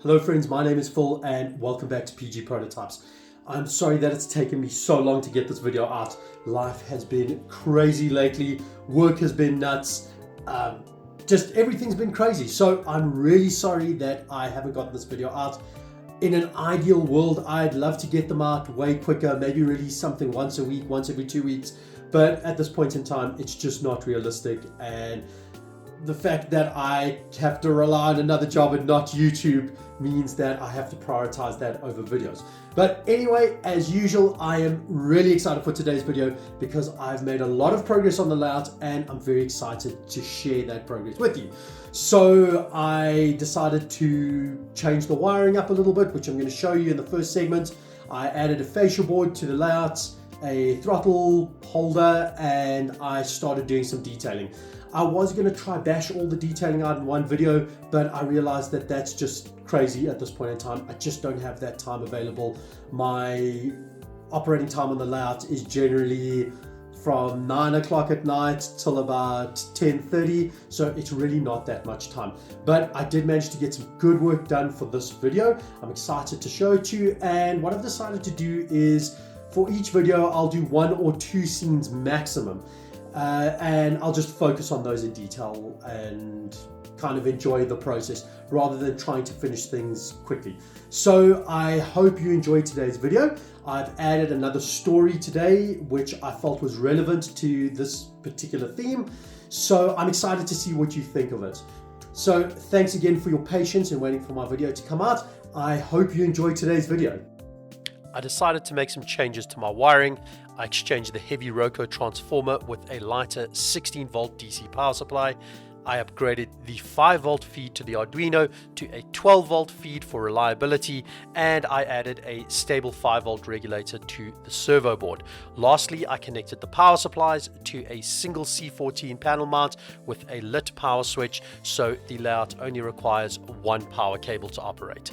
Hello friends, my name is Phil and welcome back to PG Prototypes. I'm sorry that it's taken me so long to get this video out. Life has been crazy lately, work has been nuts, just everything's been crazy. So I'm really sorry that I haven't gotten this video out. In an ideal world, I'd love to get them out way quicker, maybe release something once a week, once every 2 weeks. But at this point in time, it's just not realistic. And the fact that I have to rely on another job and not YouTube means that I have to prioritize that over videos. But anyway, as usual, I am really excited for today's video because I've made a lot of progress on the layout and I'm very excited to share that progress with you. So I decided to change the wiring up a little bit, which I'm going to show you in the first segment. I added a fascia board to the layout, a throttle holder, and I started doing some detailing. I was going to try bash all the detailing out in one video, but I realized that that's just crazy at this point in time. I just don't have that time available. My operating time on the layout is generally from 9 o'clock at night till about 10:30, so it's really not that much time. But I did manage to get some good work done for this video. I'm excited to show it to you, and what I've decided to do is for each video I'll do 1 or 2 scenes maximum. And I'll just focus on those in detail and kind of enjoy the process rather than trying to finish things quickly. So I hope you enjoyed today's video. I've added another story today which I felt was relevant to this particular theme, so I'm excited to see what you think of it. So thanks again for your patience in waiting for my video to come out. I hope you enjoyed today's video. I decided to make some changes to my wiring. I exchanged the heavy Roco transformer with a lighter 16 volt DC power supply. I upgraded the 5 volt feed to the Arduino to a 12 volt feed for reliability, and I added a stable 5 volt regulator to the servo board. Lastly, I connected the power supplies to a single C14 panel mount with a lit power switch, so the layout only requires one power cable to operate.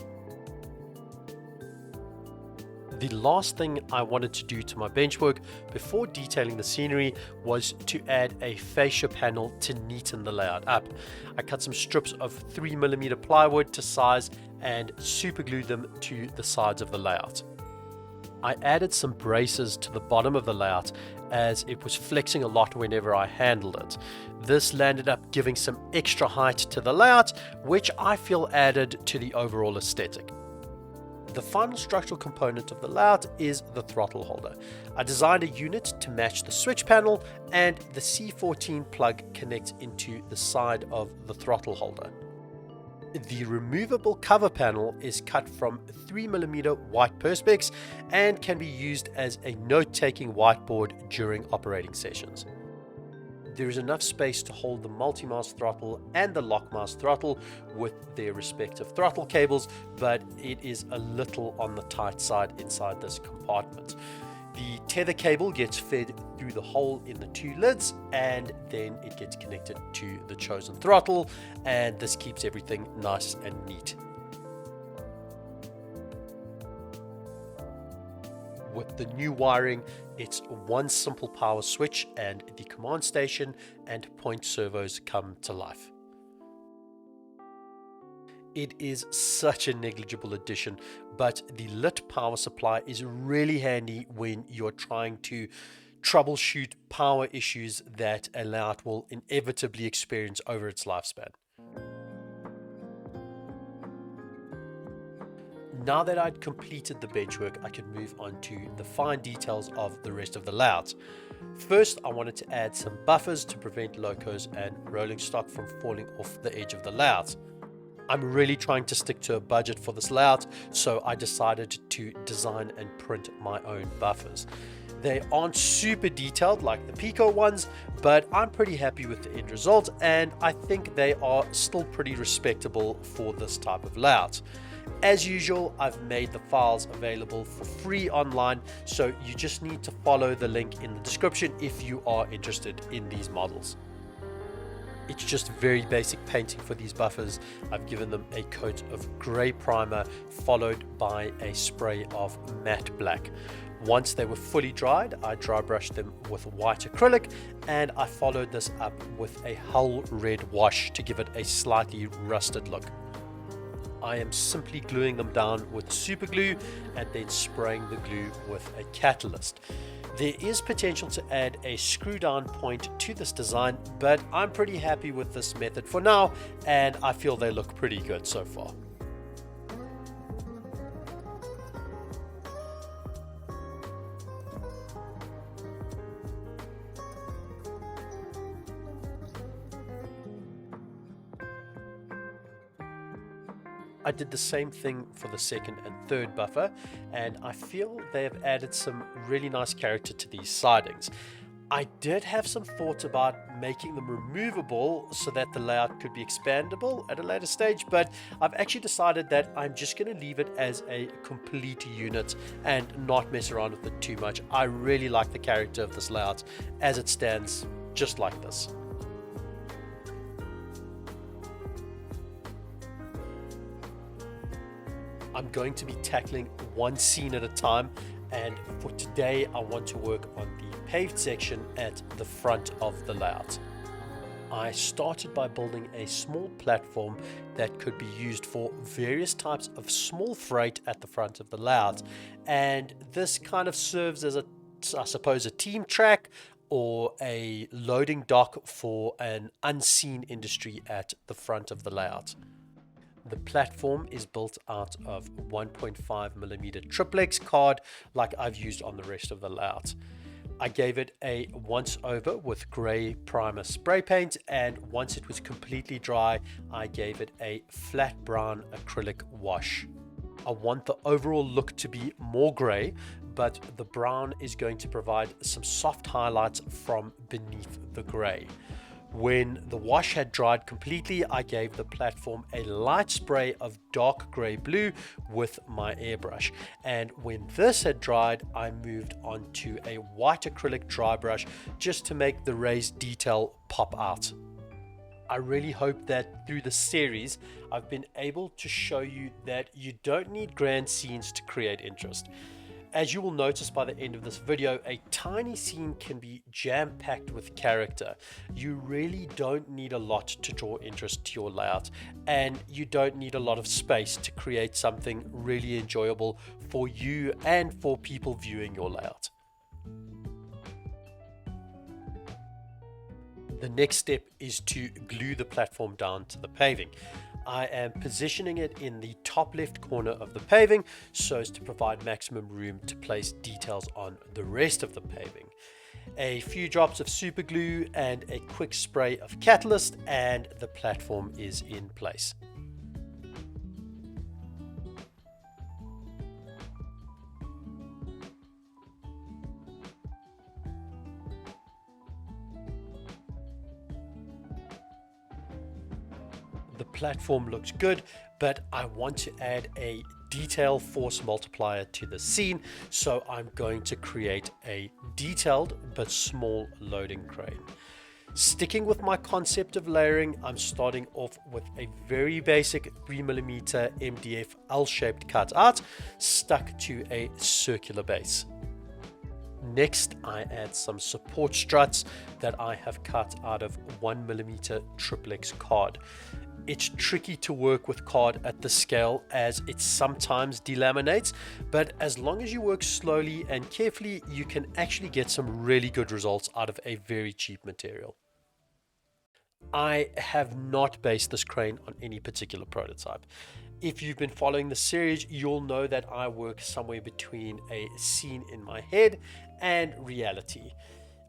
The last thing I wanted to do to my benchwork before detailing the scenery was to add a fascia panel to neaten the layout up. I cut some strips of 3mm plywood to size and super glued them to the sides of the layout. I added some braces to the bottom of the layout as it was flexing a lot whenever I handled it. This landed up giving some extra height to the layout, which I feel added to the overall aesthetic. The final structural component of the layout is the throttle holder. I designed a unit to match the switch panel, and the C14 plug connects into the side of the throttle holder. The removable cover panel is cut from 3mm white perspex and can be used as a note-taking whiteboard during operating sessions. There is enough space to hold the multi-mast throttle and the lock-mast throttle with their respective throttle cables, but it is a little on the tight side inside this compartment. The tether cable gets fed through the hole in the 2 lids, and then it gets connected to the chosen throttle, and this keeps everything nice and neat. With the new wiring, it's one simple power switch and the command station and point servos come to life. It is such a negligible addition, but the lit power supply is really handy when you're trying to troubleshoot power issues that a layout will inevitably experience over its lifespan. Now that I'd completed the benchwork, I could move on to the fine details of the rest of the layout. First, I wanted to add some buffers to prevent locos and rolling stock from falling off the edge of the layout. I'm really trying to stick to a budget for this layout, so I decided to design and print my own buffers. They aren't super detailed like the Pico ones, but I'm pretty happy with the end result, and I think they are still pretty respectable for this type of layout. As usual, I've made the files available for free online, so you just need to follow the link in the description if you are interested in these models. It's just very basic painting for these buffers. I've given them a coat of grey primer followed by a spray of matte black. Once they were fully dried, I dry brushed them with white acrylic, and I followed this up with a hull red wash to give it a slightly rusted look. I am simply gluing them down with super glue and then spraying the glue with a catalyst. There is potential to add a screw down point to this design, but I'm pretty happy with this method for now, and I feel they look pretty good so far. I did the same thing for the second and third buffer, and I feel they have added some really nice character to these sidings. I did have some thoughts about making them removable so that the layout could be expandable at a later stage, but I've actually decided that I'm just going to leave it as a complete unit and not mess around with it too much. I really like the character of this layout as it stands, just like this. I'm going to be tackling one scene at a time, and for today I want to work on the paved section at the front of the layout. I started by building a small platform that could be used for various types of small freight at the front of the layout, and this kind of serves as I suppose a team track or a loading dock for an unseen industry at the front of the layout. The platform is built out of 1.5mm triplex card like I've used on the rest of the layout. I gave it a once over with grey primer spray paint, and once it was completely dry I gave it a flat brown acrylic wash. I want the overall look to be more grey, but the brown is going to provide some soft highlights from beneath the grey. When the wash had dried completely, I gave the platform a light spray of dark grey blue with my airbrush, and when this had dried I moved on to a white acrylic dry brush just to make the raised detail pop out. I really hope that through the series I've been able to show you that you don't need grand scenes to create interest. As you will notice by the end of this video, a tiny scene can be jam-packed with character. You really don't need a lot to draw interest to your layout, and you don't need a lot of space to create something really enjoyable for you and for people viewing your layout. The next step is to glue the platform down to the paving. I am positioning it in the top left corner of the paving so as to provide maximum room to place details on the rest of the paving. A few drops of super glue and a quick spray of catalyst, and the platform is in place. The platform looks good, but I want to add a detail force multiplier to the scene, so I'm going to create a detailed but small loading crane. Sticking with my concept of layering, I'm starting off with a very basic 3mm MDF L-shaped cutout stuck to a circular base. Next, I add some support struts that I have cut out of 1mm triplex card. It's tricky to work with card at this scale as it sometimes delaminates, but as long as you work slowly and carefully, you can actually get some really good results out of a very cheap material. I have not based this crane on any particular prototype. If you've been following the series, you'll know that I work somewhere between a scene in my head and reality.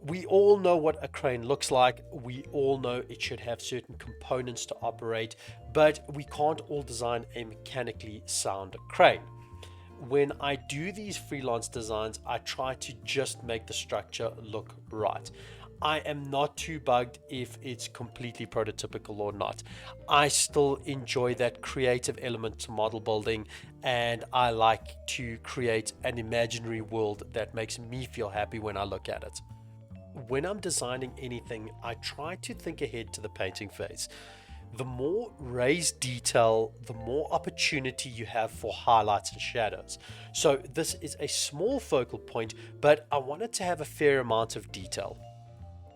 We all know what a crane looks like. We all know it should have certain components to operate, but we can't all design a mechanically sound crane. When I do these freelance designs, I try to just make the structure look right. I am not too bugged if it's completely prototypical or not. I still enjoy that creative element to model building, and I like to create an imaginary world that makes me feel happy when I look at it. When I'm designing anything, I try to think ahead to the painting phase. The more raised detail, the more opportunity you have for highlights and shadows. So this is a small focal point, but I wanted to have a fair amount of detail.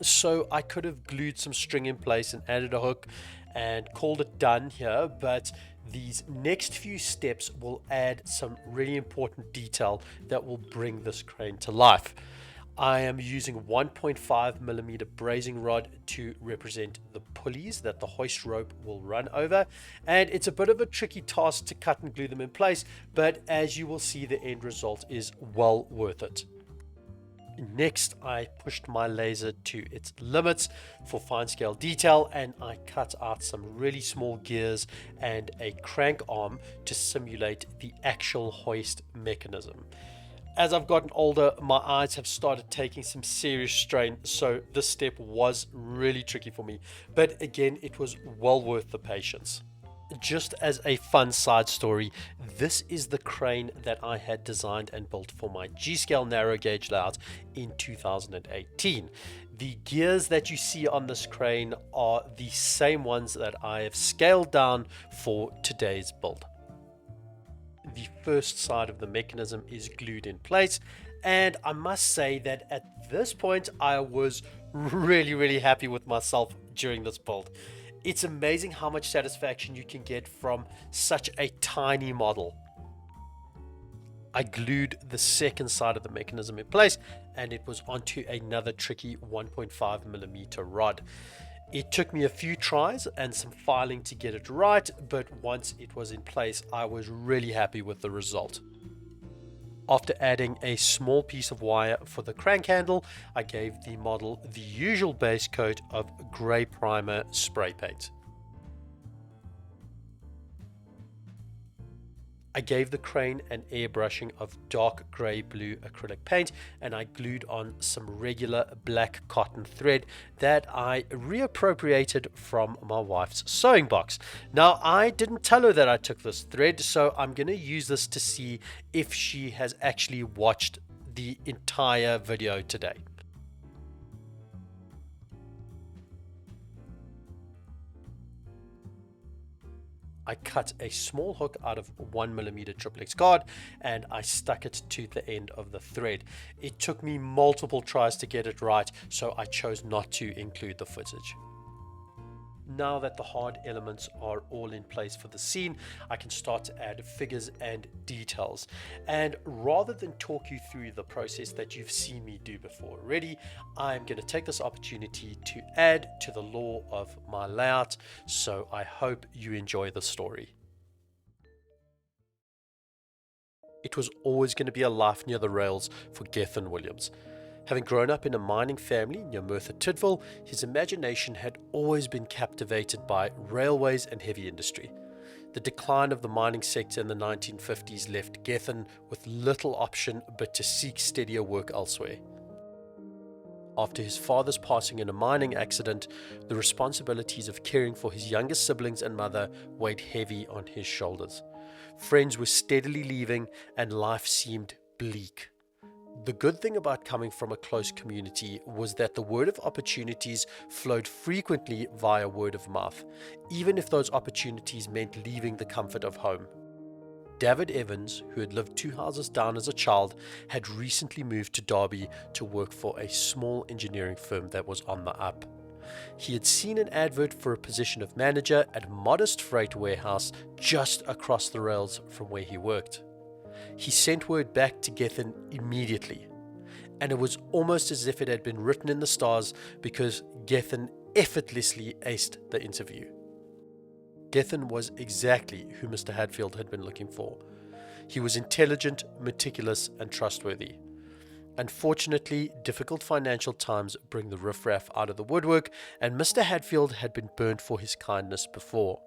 So I could have glued some string in place and added a hook, and called it done here, but these next few steps will add some really important detail that will bring this crane to life. I am using 1.5 millimeter brazing rod to represent the pulleys that the hoist rope will run over, and it's a bit of a tricky task to cut and glue them in place, but as you will see, the end result is well worth it. Next, I pushed my laser to its limits for fine scale detail, and I cut out some really small gears and a crank arm to simulate the actual hoist mechanism. As I've gotten older, my eyes have started taking some serious strain, so this step was really tricky for me, but again, it was well worth the patience. Just as a fun side story, this is the crane that I had designed and built for my G-scale narrow gauge layout in 2018. The gears that you see on this crane are the same ones that I have scaled down for today's build. The first side of the mechanism is glued in place, and I must say that at this point I was really happy with myself during this build. It's amazing how much satisfaction you can get from such a tiny model. I glued the second side of the mechanism in place, and it was onto another tricky 1.5 millimeter rod. It took me a few tries and some filing to get it right, but once it was in place, I was really happy with the result. After adding a small piece of wire for the crank handle, I gave the model the usual base coat of grey primer spray paint. I gave the crane an airbrushing of dark grey blue acrylic paint, and I glued on some regular black cotton thread that I reappropriated from my wife's sewing box. Now, I didn't tell her that I took this thread, so I'm going to use this to see if she has actually watched the entire video today. I cut a small hook out of 1mm triple X guard and I stuck it to the end of the thread. It took me multiple tries to get it right, so I chose not to include the footage. Now that the hard elements are all in place for the scene, I can start to add figures and details. And rather than talk you through the process that you've seen me do before already, I'm going to take this opportunity to add to the lore of my layout, so I hope you enjoy the story. It was always going to be a life near the rails for Gethin Williams. Having grown up in a mining family near Merthyr Tydfil, his imagination had always been captivated by railways and heavy industry. The decline of the mining sector in the 1950s left Gethin with little option but to seek steadier work elsewhere. After his father's passing in a mining accident, the responsibilities of caring for his younger siblings and mother weighed heavy on his shoulders. Friends were steadily leaving and life seemed bleak. The good thing about coming from a close community was that the word of opportunities flowed frequently via word of mouth, even if those opportunities meant leaving the comfort of home. David Evans, who had lived 2 houses down as a child, had recently moved to Derby to work for a small engineering firm that was on the up. He had seen an advert for a position of manager at a modest freight warehouse just across the rails from where he worked. He sent word back to Gethin immediately, and it was almost as if it had been written in the stars because Gethin effortlessly aced the interview. Gethin was exactly who Mr. Hadfield had been looking for. He was intelligent, meticulous, and trustworthy. Unfortunately, difficult financial times bring the riffraff out of the woodwork, and Mr. Hadfield had been burnt for his kindness before.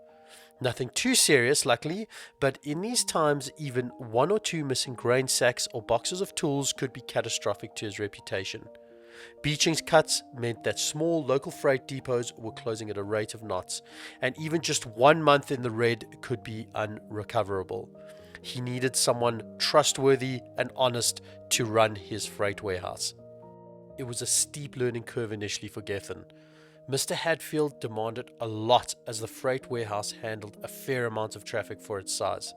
Nothing too serious, luckily, but in these times, even 1 or 2 missing grain sacks or boxes of tools could be catastrophic to his reputation. Beeching's cuts meant that small local freight depots were closing at a rate of knots, and even just 1 month in the red could be unrecoverable. He needed someone trustworthy and honest to run his freight warehouse. It was a steep learning curve initially for Gethin. Mr. Hadfield demanded a lot as the freight warehouse handled a fair amount of traffic for its size.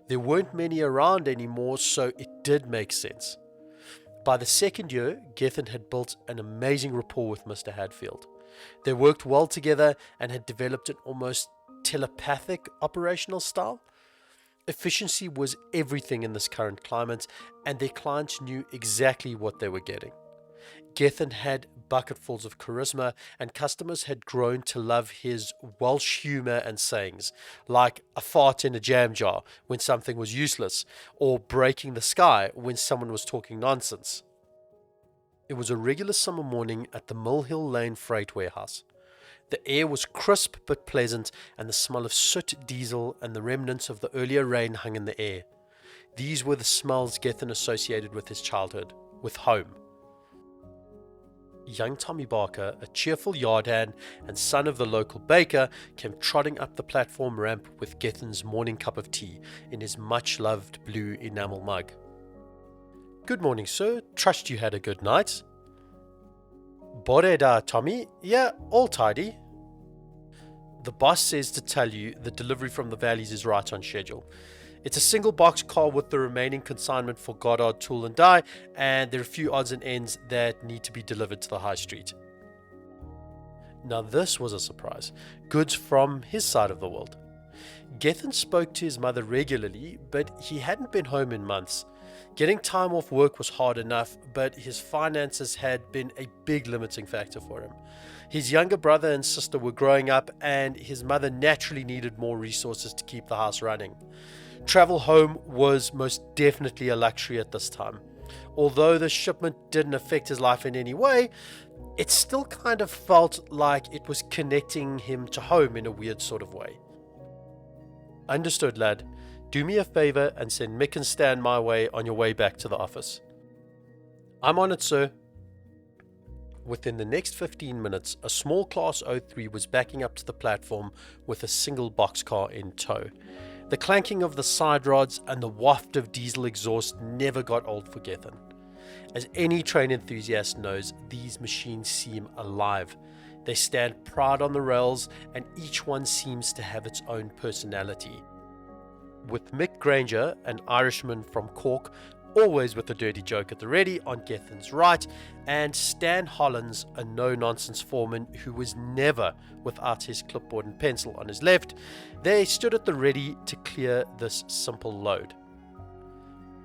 There weren't many around anymore, so it did make sense. By the second year, Gethin had built an amazing rapport with Mr. Hadfield. They worked well together and had developed an almost telepathic operational style. Efficiency was everything in this current climate, and their clients knew exactly what they were getting. Gethin had bucketfuls of charisma, and customers had grown to love his Welsh humour and sayings, like a fart in a jam jar when something was useless, or breaking the sky when someone was talking nonsense. It was a regular summer morning at the Mill Hill Lane freight warehouse. The air was crisp but pleasant, and the smell of soot, diesel, and the remnants of the earlier rain hung in the air. These were the smells Gethin associated with his childhood, with home. Young Tommy Barker, a cheerful yard hand and son of the local baker, came trotting up the platform ramp with Gethin's morning cup of tea in his much-loved blue enamel mug. "Good morning, sir. Trust you had a good night." "Bore da, Tommy. Yeah, all tidy." "The boss says to tell you the delivery from the valleys is right on schedule. It's a single box car with the remaining consignment for Goddard Tool and Die, and there are a few odds and ends that need to be delivered to the high street." Now this was a surprise. Goods from his side of the world. Gethin spoke to his mother regularly, but he hadn't been home in months. Getting time off work was hard enough, but his finances had been a big limiting factor for him. His younger brother and sister were growing up, and his mother naturally needed more resources to keep the house running. Travel home was most definitely a luxury at this time. Although the shipment didn't affect his life in any way, it still kind of felt like it was connecting him to home in a weird sort of way. "Understood, lad. Do me a favor and send Mick and Stan my way on your way back to the office." "I'm on it, sir." Within the next 15 minutes, a small Class 03 was backing up to the platform with a single boxcar in tow. The clanking of the side rods and the waft of diesel exhaust never got old for Gethin. As any train enthusiast knows, these machines seem alive. They stand proud on the rails, and each one seems to have its own personality. With Mick Granger, an Irishman from Cork, always with a dirty joke at the ready on Gethin's right, and Stan Hollins, a no-nonsense foreman who was never without his clipboard and pencil on his left, they stood at the ready to clear this simple load.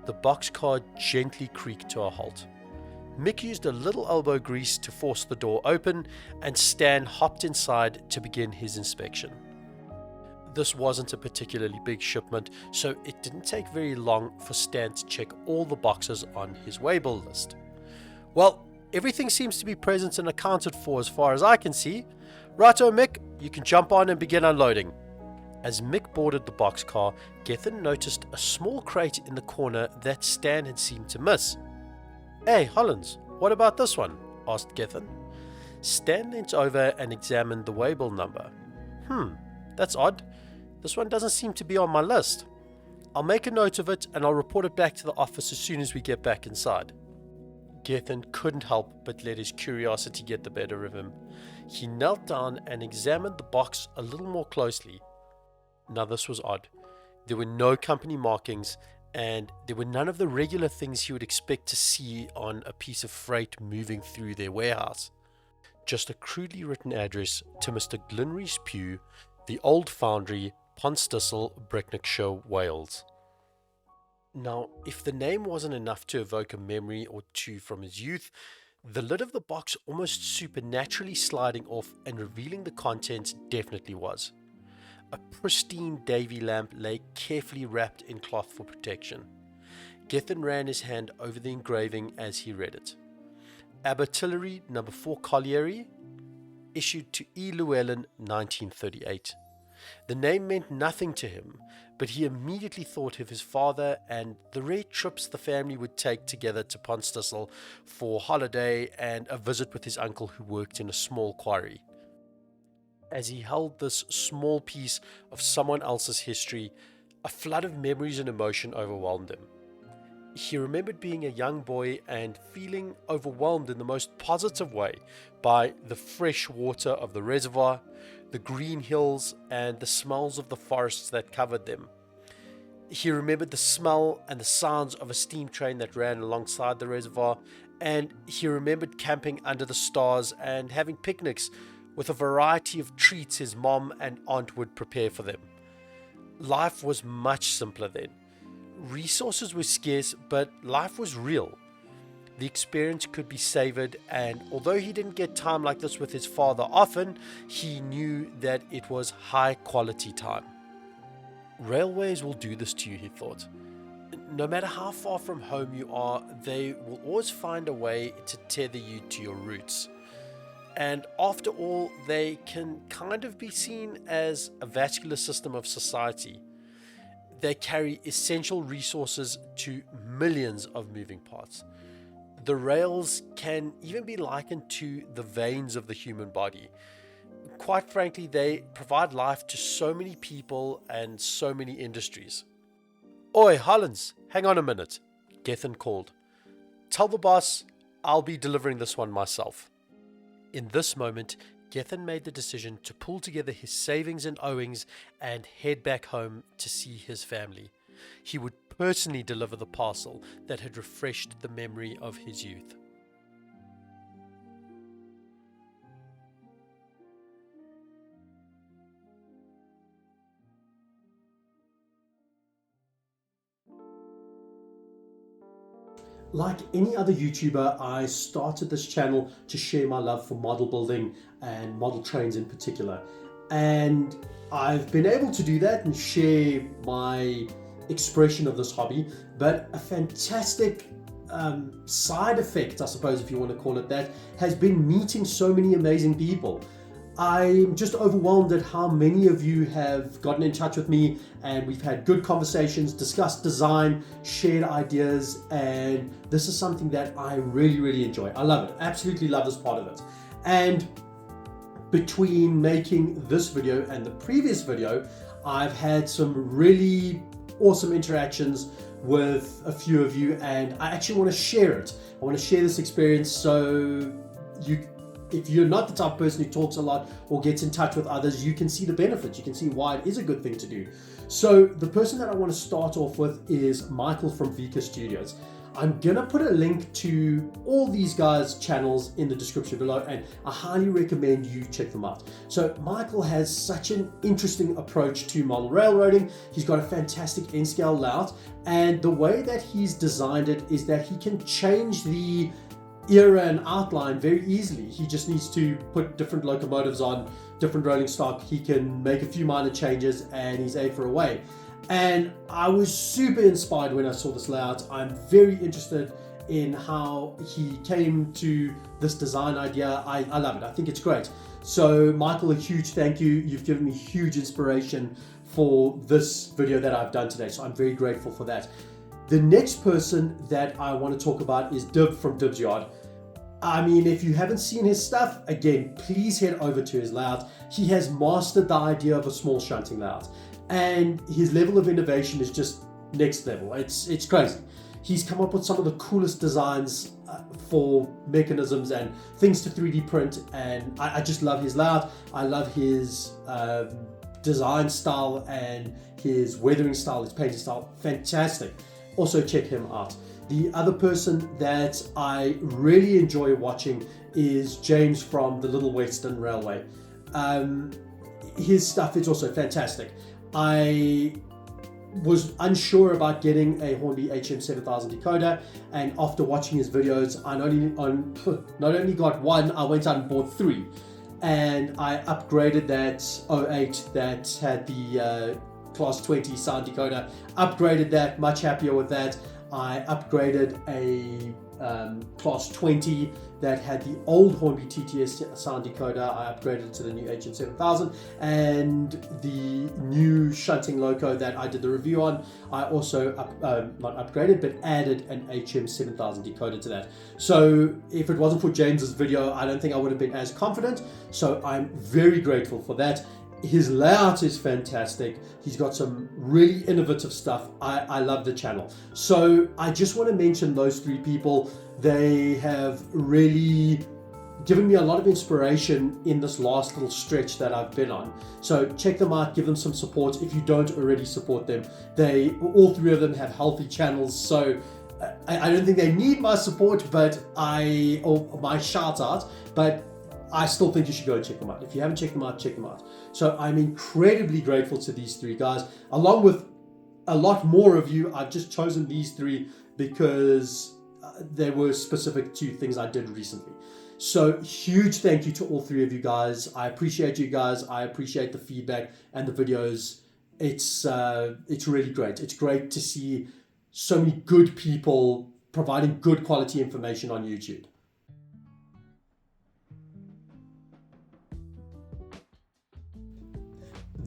The boxcar gently creaked to a halt. Mick used a little elbow grease to force the door open, and Stan hopped inside to begin his inspection. This wasn't a particularly big shipment, so it didn't take very long for Stan to check all the boxes on his waybill list. "Well, everything seems to be present and accounted for as far as I can see. Righto, Mick, you can jump on and begin unloading." As Mick boarded the boxcar, Gethin noticed a small crate in the corner that Stan had seemed to miss. "Hey, Hollins, what about this one?" asked Gethin. Stan leant over and examined the waybill number. That's odd. This one doesn't seem to be on my list. I'll make a note of it and I'll report it back to the office as soon as we get back inside." Gethin couldn't help but let his curiosity get the better of him. He knelt down and examined the box a little more closely. Now this was odd. There were no company markings, and there were none of the regular things he would expect to see on a piece of freight moving through their warehouse. Just a crudely written address to Mr. Glenrhys Pugh, The Old Foundry, Ponstissel, Brecknockshire, Wales. Now, if the name wasn't enough to evoke a memory or two from his youth, the lid of the box almost supernaturally sliding off and revealing the contents definitely was. A pristine Davy lamp lay carefully wrapped in cloth for protection. Gethin ran his hand over the engraving as he read it. Abertillery No. 4 Colliery, issued to E. Llewellyn, 1938. The name meant nothing to him, but he immediately thought of his father and the rare trips the family would take together to Ponstissel for holiday and a visit with his uncle who worked in a small quarry. As he held this small piece of someone else's history, a flood of memories and emotion overwhelmed him. He remembered being a young boy and feeling overwhelmed in the most positive way by the fresh water of the reservoir, the green hills, and the smells of the forests that covered them. He remembered the smell and the sounds of a steam train that ran alongside the reservoir, and he remembered camping under the stars and having picnics with a variety of treats his mom and aunt would prepare for them. Life was much simpler then. Resources were scarce, but life was real. The experience could be savored, and although he didn't get time like this with his father often, he knew that it was high quality time. Railways will do this to you, he thought. No matter how far from home you are, they will always find a way to tether you to your roots. And after all, they can kind of be seen as a vascular system of society. They carry essential resources to millions of moving parts. The rails can even be likened to the veins of the human body. Quite frankly, they provide life to so many people and so many industries. Oi, Hollins, hang on a minute, Gethin called. Tell the boss I'll be delivering this one myself. In this moment, Gethin made the decision to pull together his savings and owings and head back home to see his family. He would personally deliver the parcel that had refreshed the memory of his youth. Like any other YouTuber, I started this channel to share my love for model building and model trains in particular. And I've been able to do that and share my expression of this hobby, but a fantastic side effect, I suppose if you want to call it that, has been meeting so many amazing people. I'm just overwhelmed at how many of you have gotten in touch with me, and we've had good conversations, discussed design, shared ideas, and this is something that I really enjoy. I love it, absolutely love this part of it. And between making this video and the previous video, I've had some really awesome interactions with a few of you, and I actually want to share it. I want to share this experience so if you're not the type of person who talks a lot or gets in touch with others, you can see the benefits. You can see why it is a good thing to do. So the person that I want to start off with is Michael from Vika Studios. I'm going to put a link to all these guys' channels in the description below, and I highly recommend you check them out. So Michael has such an interesting approach to model railroading. He's got a fantastic N-scale layout, and the way that he's designed it is that he can change the era and outline very easily. He just needs to put different locomotives on, different rolling stock. He can make a few minor changes and he's A for away. And I was super inspired when I saw this layout. I'm very interested in how he came to this design idea. I love it. I think it's great. So Michael, a huge thank you. You've given me huge inspiration for this video that I've done today. So I'm very grateful for that. The next person that I want to talk about is Dib from Dib's Yard. I mean, if you haven't seen his stuff, again, please head over to his layout. He has mastered the idea of a small shunting layout, and his level of innovation is just next level. It's crazy. He's come up with some of the coolest designs for mechanisms and things to 3D print, and I just love his layout. I love his design style and his weathering style, his painting style. Fantastic. Also check him out. The other person that I really enjoy watching is James from the Little Western Railway. His stuff is also fantastic. I was unsure about getting a Hornby HM7000 decoder, and after watching his videos, I not only got one, I went out and bought three, and I upgraded that 08 that had the class 20 sound decoder, upgraded that, much happier with that. I upgraded a class 20 that had the old Hornby TTS sound decoder. I upgraded it to the new HM7000, and the new shunting loco that I did the review on, I also not upgraded but added an HM7000 decoder to that. So if it wasn't for James's video, I don't think I would have been as confident, so I'm very grateful for that. His layout is fantastic. He's got some really innovative stuff. I love the channel. So I just want to mention those three people. They have really given me a lot of inspiration in this last little stretch that I've been on. So check them out, give them some support if you don't already support them. All three of them have healthy channels, so I don't think they need my support, or my shout out, but I still think you should go and check them out. If you haven't checked them out, check them out. So I'm incredibly grateful to these three guys, along with a lot more of you. I've just chosen these three because they were specific to things I did recently. So huge thank you to all three of you guys. I appreciate you guys. I appreciate the feedback and the videos. It's really great. It's great to see so many good people providing good quality information on YouTube.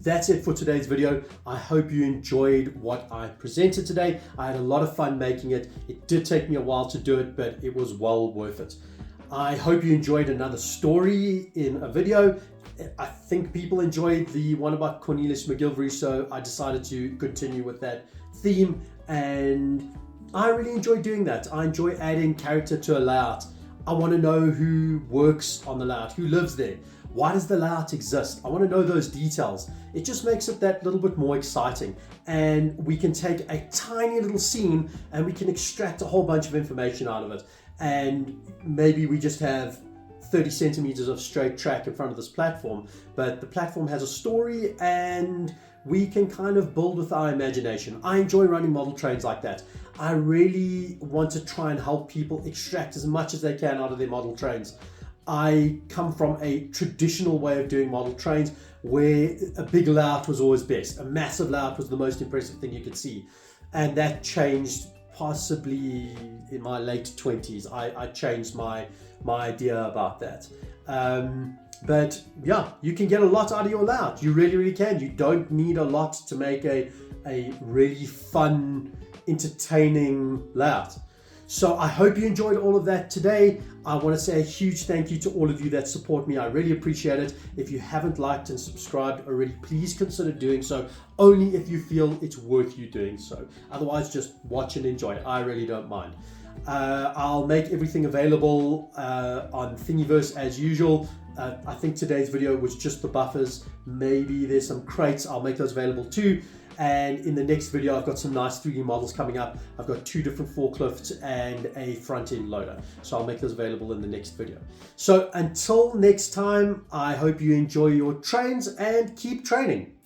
That's it for today's video. I hope you enjoyed what I presented today. I had a lot of fun making it. It did take me a while to do it, but it was well worth it. I hope you enjoyed another story in a video. I think people enjoyed the one about Cornelius McGilvery, so I decided to continue with that theme, and I really enjoy doing that. I enjoy adding character to a layout. I want to know who works on the layout, who lives there. Why does the layout exist? I want to know those details. It just makes it that little bit more exciting, and we can take a tiny little scene and we can extract a whole bunch of information out of it. And maybe we just have 30 centimeters of straight track in front of this platform, but the platform has a story and we can kind of build with our imagination. I enjoy running model trains like that. I really want to try and help people extract as much as they can out of their model trains. I come from a traditional way of doing model trains where a big layout was always best. A massive layout was the most impressive thing you could see. And that changed possibly in my late 20s. I changed my idea about that. But yeah, you can get a lot out of your layout. You really, really can. You don't need a lot to make a really fun, entertaining layout. So I hope you enjoyed all of that today. I want to say a huge thank you to all of you that support me. I really appreciate it. If you haven't liked and subscribed already, please consider doing so, only if you feel it's worth you doing so. Otherwise, just watch and enjoy. I really don't mind. I'll make everything available on Thingiverse as usual. I think today's video was just the buffers. Maybe there's some crates. I'll make those available too. And in the next video, I've got some nice 3D models coming up. I've got 2 different forklifts and a front-end loader. So I'll make those available in the next video. So until next time, I hope you enjoy your trains and keep training.